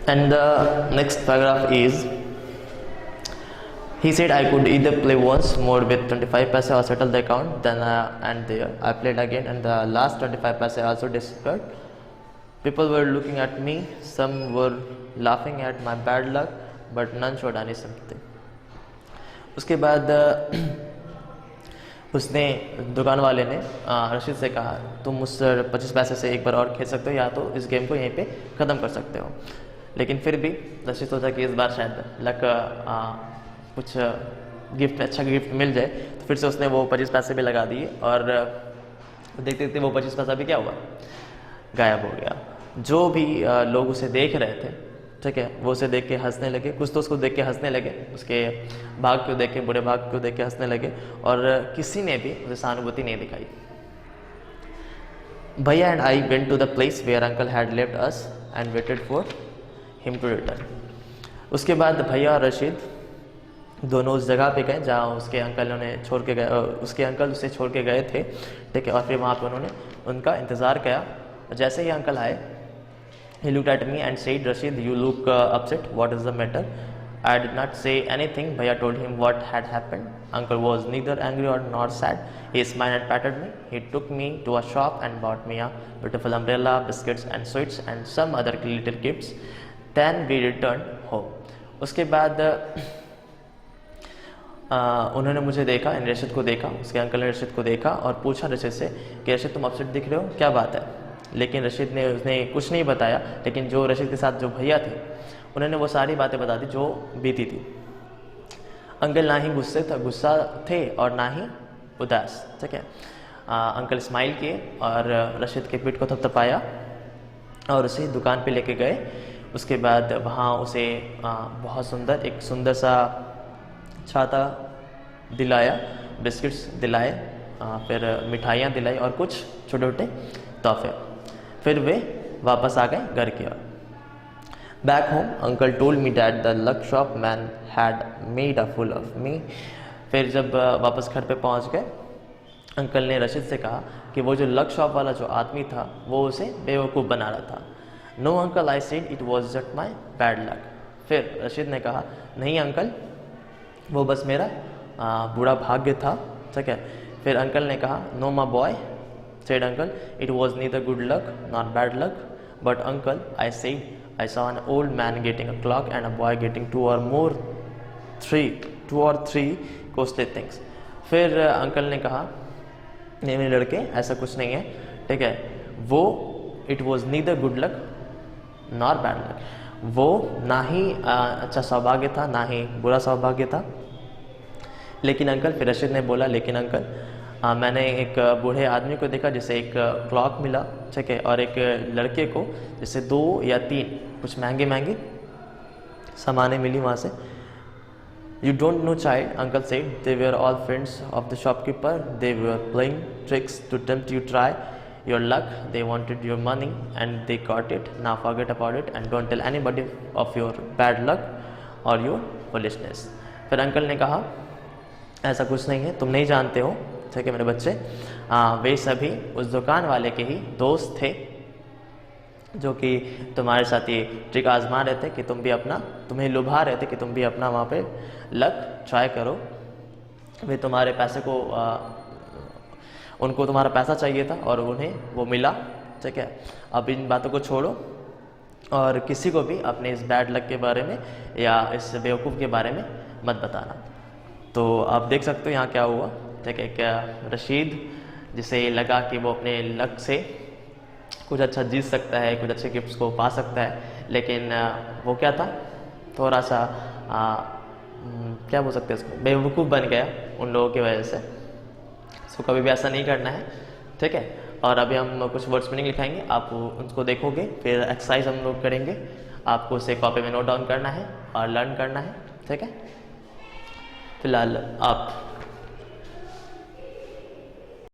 And the next paragraph is, he said I could either play once more with 25 paise or settle the account. Then and there I played again, and the last 25 paise also disappeared. People were looking at me, some were laughing at my bad luck, but none showed any sympathy. उसके बाद उसने दुकान वाले ने रशीद से कहा, तुम मुझसे 25 पैसे से एक बार और खेल सकते हो, या तो इस गेम को यहीं पे ख़त्म कर सकते हो. लेकिन फिर भी रशीद सोचा कि इस बार शायद लक कुछ गिफ्ट, अच्छा गिफ्ट मिल जाए. तो फिर से उसने वो 25 पैसे भी लगा दिए, और देखते देखते वो 25 पैसा भी क्या हुआ, गायब हो गया. जो भी लोग उसे देख रहे थे, ठीक है, वो उसे देख के हंसने लगे. कुछ तो उसको देख के हंसने लगे, उसके भाग को देख के, बुरे भाग को देख के हंसने लगे, और किसी ने भी उसे सहानुभूति नहीं दिखाई. भैया and I went to the place where uncle had left us and waited for him to return. उसके बाद भैया और रशीद दोनों उस जगह पे गए जहाँ उसके अंकल ने छोड़ के गए, उसके अंकल उसे छोड़ के गए थे, ठीक है. और फिर वहाँ पे उन्होंने उनका इंतज़ार किया. जैसे ही अंकल आए, he looked at me and said, Rashid, you look upset. What is the matter? I did not say anything. Bhaiya told him what had happened. Uncle was neither angry or nor sad. He smiled and patted me. He took me to a shop and bought me a beautiful umbrella, biscuits and sweets and some other little gifts. Then we returned home. उसके बाद उन्होंने मुझे देखा, रशीद को देखा, उसके uncle ने रशीद को देखा और पूछा रशीद से कि रशीद तुम अपसेट दिख रहे हो, क्या बात है. लेकिन रशीद ने उसने कुछ नहीं बताया. लेकिन जो रशीद के साथ जो भैया थे, उन्होंने वो सारी बातें बता दी जो बीती थी. अंकल ना ही गुस्सा थे और ना ही उदास, ठीक है. अंकल स्माइल किए और रशीद के पीठ को थपथपाया और उसे दुकान पे लेके गए. उसके बाद वहाँ उसे बहुत सुंदर, एक सुंदर सा छाता दिलाया, बिस्किट्स दिलाए, फिर मिठाइयाँ दिलाई और कुछ छोटे छोटे तोहफे. फिर वे वापस आ गए घर की ओर. Back home uncle told me that the lock shop man had made a fool of me. फिर जब वापस घर पे पहुंच गए, अंकल ने रशीद से कहा कि वो जो लक शॉप वाला जो आदमी था, वो उसे बेवकूफ़ बना रहा था. No uncle, I said it was just my bad luck. फिर रशीद ने कहा, नहीं अंकल, वो बस मेरा बुरा भाग्य था, ठीक है. फिर अंकल ने कहा, no my boy, said uncle, it was neither good luck nor bad luck, but uncle, I said I saw an old man getting a clock and a boy getting two or three costly things. फिर uncle ने कहा, नहीं मेरे लड़के, ऐसा कुछ नहीं है, ठीक है. वो it was neither good luck nor bad luck, वो ना ही अच्छा सौभाग्य था ना ही बुरा सौभाग्य था. लेकिन अंकल, फिर रशीद ने बोला, लेकिन अंकल, मैंने एक बूढ़े आदमी को देखा जिसे एक क्लॉक मिला, ठीक है, और एक लड़के को जिसे 2 या 3 कुछ महंगे सामानें मिली वहाँ से. You don't know child, uncle said, they were all friends of the shopkeeper. They were playing tricks to tempt you try your luck. They wanted your money and they got it. Now forget about it and don't tell anybody of your bad luck और your foolishness. फिर uncle ने कहा, ऐसा कुछ नहीं है, तुम नहीं जानते हो, ठीक है मेरे बच्चे. वे सभी उस दुकान वाले के ही दोस्त थे जो कि तुम्हारे साथ ये ट्रिक आजमा रहे थे कि तुम्हें लुभा रहे थे कि तुम भी अपना वहाँ पे लक ट्राई करो. वे तुम्हारे पैसे को उनको तुम्हारा पैसा चाहिए था और उन्हें वो मिला, ठीक है. अब इन बातों को छोड़ो और किसी को भी अपने इस बैड लक के बारे में या इस बेवकूफ़ के बारे में मत बताना. तो आप देख सकते हो यहाँ क्या हुआ, ठीक है. क्या रशीद, जिसे लगा कि वो अपने लक से कुछ अच्छा जीत सकता है, कुछ अच्छे गिफ्ट्स को पा सकता है, लेकिन वो क्या था, थोड़ा सा क्या बोल सकते हैं उसको, बेवकूफ़ बन गया उन लोगों की वजह से. सो कभी भी ऐसा नहीं करना है, ठीक है. और अभी हम कुछ वर्ड्स मीनिंग लिखाएंगे, आप उनको देखोगे, फिर एक्सरसाइज हम लोग करेंगे. आपको उसे कॉपी में नोट डाउन करना है और लर्न करना है, ठीक है. फिलहाल आप